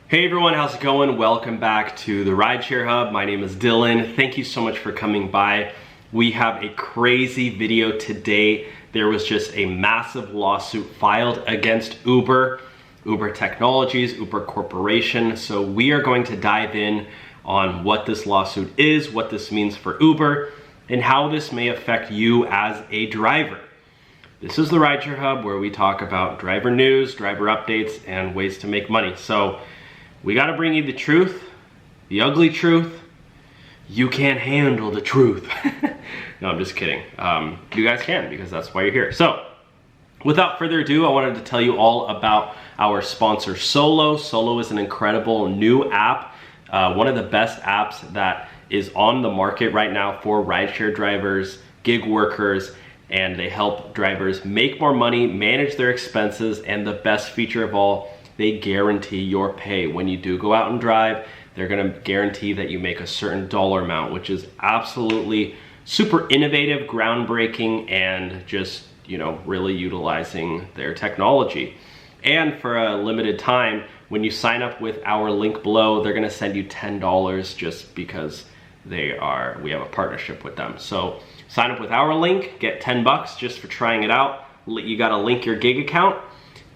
Hey everyone, how's it going? Welcome back to the Rideshare Hub. My name is Dylan. Thank you so much for coming by. We have a crazy video today. There was just a massive lawsuit filed against Uber Technologies, Uber Corporation. So we are going to dive in on what this lawsuit is, what this means for Uber, and how this may affect you as a driver. This is the Rideshare Hub where we talk about driver news, driver updates, and ways to make money. So we got to bring you the truth, the ugly truth. You can't handle the truth. No, I'm just kidding. You guys can, because that's why you're here. So without further ado, I wanted to tell you all about our sponsor, Solo. Solo is an incredible new app, one of the best apps that is on the market right now for rideshare drivers, gig workers, and they help drivers make more money, manage their expenses, and the best feature of all, they guarantee your pay. When you do go out and drive, they're gonna guarantee that you make a certain dollar amount, which is absolutely super innovative, groundbreaking, and just, you know, really utilizing their technology. And for a limited time, when you sign up with our link below, they're gonna send you $10 just because we have a partnership with them. So sign up with our link, get 10 bucks just for trying it out. You gotta link your gig account.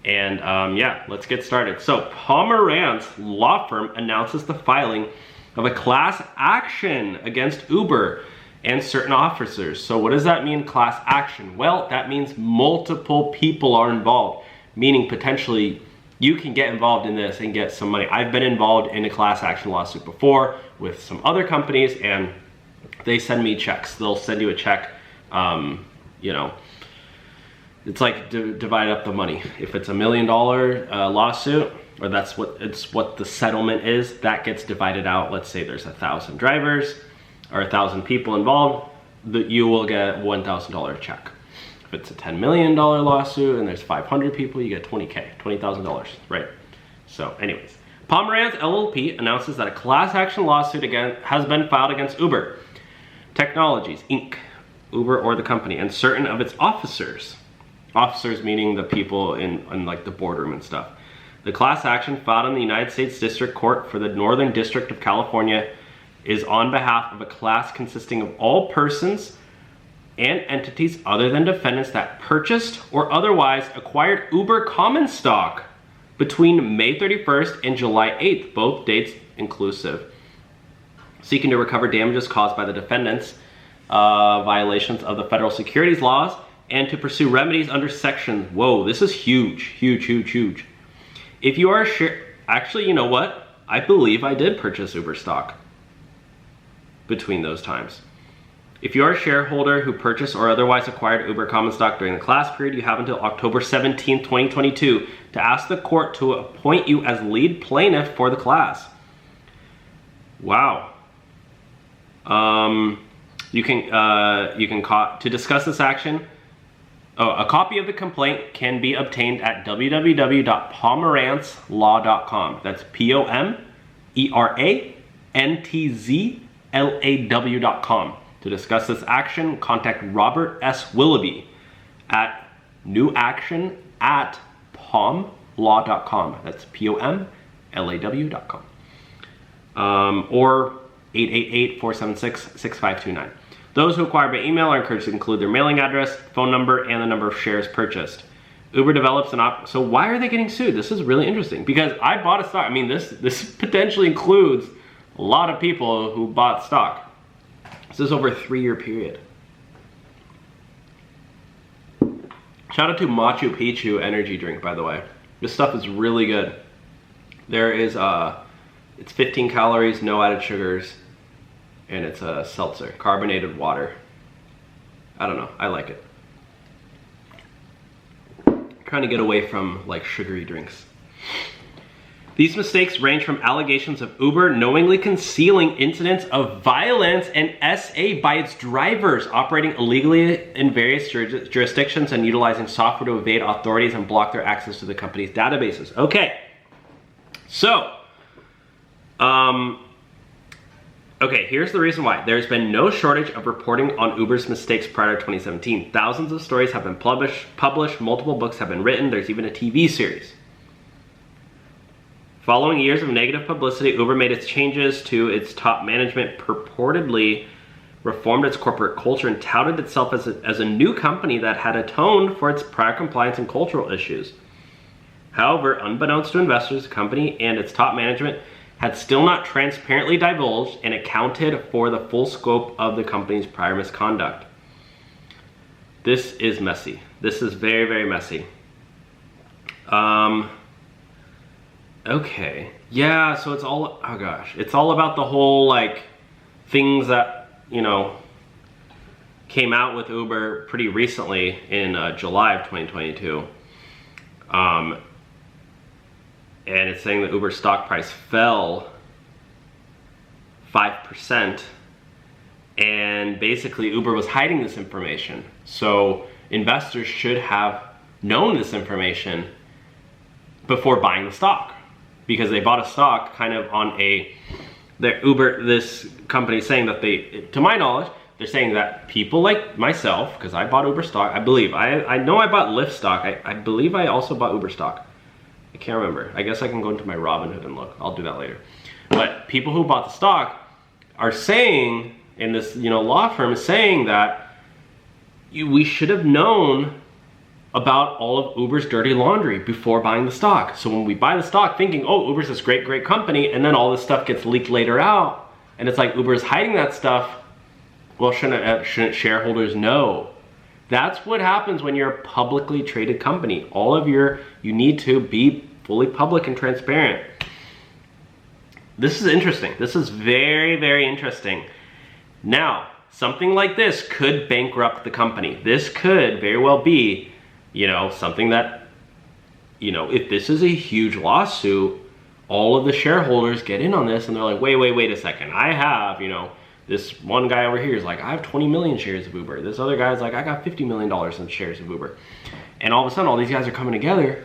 And yeah, let's get started. So Pomerantz law firm announces the filing of a class action against Uber and certain officers. So what does that mean, class action? Well, that means multiple people are involved, meaning potentially you can get involved in this and get some money. I've been involved in a class action lawsuit before with some other companies, and they send me checks. They'll send you a check, you know, it's like divide up the money. If it's $1 million lawsuit, or that's what the settlement is, that gets divided out. Let's say there's 1,000 drivers or 1,000 people involved, you will get $1,000 check. If it's a $10 million lawsuit and there's 500 people, you get $20,000, right? So anyways, Pomerantz LLP announces that a class action lawsuit has been filed against Uber Technologies, Inc., Uber or the company, and certain of its officers. Officers meaning the people in like the boardroom and stuff. The class action filed in the United States District Court for the Northern District of California is on behalf of a class consisting of all persons and entities other than defendants that purchased or otherwise acquired Uber common stock between May 31st and July 8th, both dates inclusive, seeking to recover damages caused by the defendants' violations of the federal securities laws and to pursue remedies under section, whoa, this is huge, huge, huge, huge. If you are actually, you know what? I believe I did purchase Uber stock between those times. If you are a shareholder who purchased or otherwise acquired Uber common stock during the class period, you have until October 17, 2022 to ask the court to appoint you as lead plaintiff for the class. Wow. To discuss this action, a copy of the complaint can be obtained at www.pomerantzlaw.com. That's POMERANTZLAW.com. To discuss this action, contact Robert S. Willoughby at newaction@pomlaw.com. That's POMLAW.com. Or 888-476-6529. Those who acquire by email are encouraged to include their mailing address, phone number, and the number of shares purchased. Uber develops an so why are they getting sued? This is really interesting because I bought a stock. I mean, this potentially includes a lot of people who bought stock. This is over a 3-year period. Shout out to Machu Picchu energy drink, by the way. This stuff is really good. There is, it's 15 calories, no added sugars, and it's a seltzer, carbonated water. I don't know, I like it. Trying to get away from like sugary drinks. These mistakes range from allegations of Uber knowingly concealing incidents of violence and SA by its drivers, operating illegally in various jurisdictions and utilizing software to evade authorities and block their access to the company's databases. Okay, so, okay, here's the reason why. There's been no shortage of reporting on Uber's mistakes prior to 2017. Thousands of stories have been published, multiple books have been written, there's even a TV series. Following years of negative publicity, Uber made its changes to its top management, purportedly reformed its corporate culture, and touted itself as a new company that had atoned for its prior compliance and cultural issues. However, unbeknownst to investors, the company and its top management had still not transparently divulged and accounted for the full scope of the company's prior misconduct. This is messy. This is very, very messy. Okay. Yeah, so it's all, oh gosh, it's all about the whole like things that, you know, came out with Uber pretty recently in July of 2022. And it's saying that Uber's stock price fell 5%, and basically Uber was hiding this information. So investors should have known this information before buying the stock, because they bought a stock kind of on this company saying that they, to my knowledge, they're saying that people like myself, because I bought Uber stock, I believe, I know I bought Lyft stock, I believe I also bought Uber stock. I can't remember. I guess I can go into my Robinhood and look. I'll do that later. But people who bought the stock are saying, in this, you know, law firm is saying that we should have known about all of Uber's dirty laundry before buying the stock. So when we buy the stock thinking, oh, Uber's this great, great company, and then all this stuff gets leaked later out, and it's like Uber's hiding that stuff, well, shouldn't shareholders know? That's what happens when you're a publicly traded company. You need to be fully public and transparent. This is interesting. This is very, very interesting. Now, something like this could bankrupt the company. This could very well be, you know, something that, you know, if this is a huge lawsuit, all of the shareholders get in on this and they're like, wait a second. I have, you know, this one guy over here is like, I have 20 million shares of Uber. This other guy's like, I got $50 million in shares of Uber. And all of a sudden, all these guys are coming together,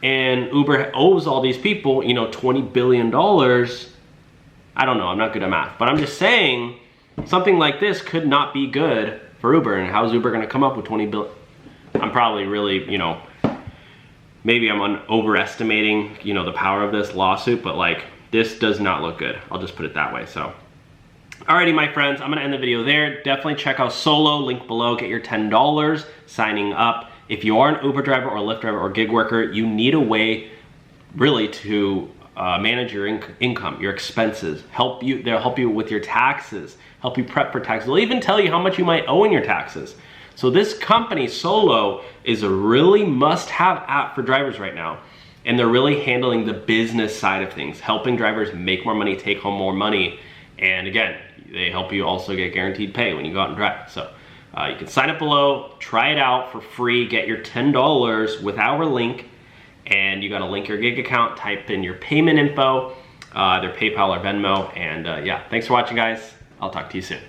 and Uber owes all these people, you know, $20 billion. I don't know, I'm not good at math, but I'm just saying something like this could not be good for Uber. And how's Uber gonna come up with 20 billion? I'm probably really, you know, maybe I'm overestimating, you know, the power of this lawsuit, but like, this does not look good. I'll just put it that way, so. Alrighty, my friends, I'm gonna end the video there. Definitely check out Solo, link below, get your $10 signing up. If you are an Uber driver or Lyft driver or gig worker, you need a way really to manage your income, your expenses. They'll help you with your taxes, help you prep for taxes. They'll even tell you how much you might owe in your taxes. So this company, Solo, is a really must-have app for drivers right now. And they're really handling the business side of things, helping drivers make more money, take home more money. And again, they help you also get guaranteed pay when you go out and drive. So you can sign up below, try it out for free, get your $10 with our link, and you gotta link your gig account, type in your payment info, either PayPal or Venmo, and yeah, thanks for watching, guys. I'll talk to you soon.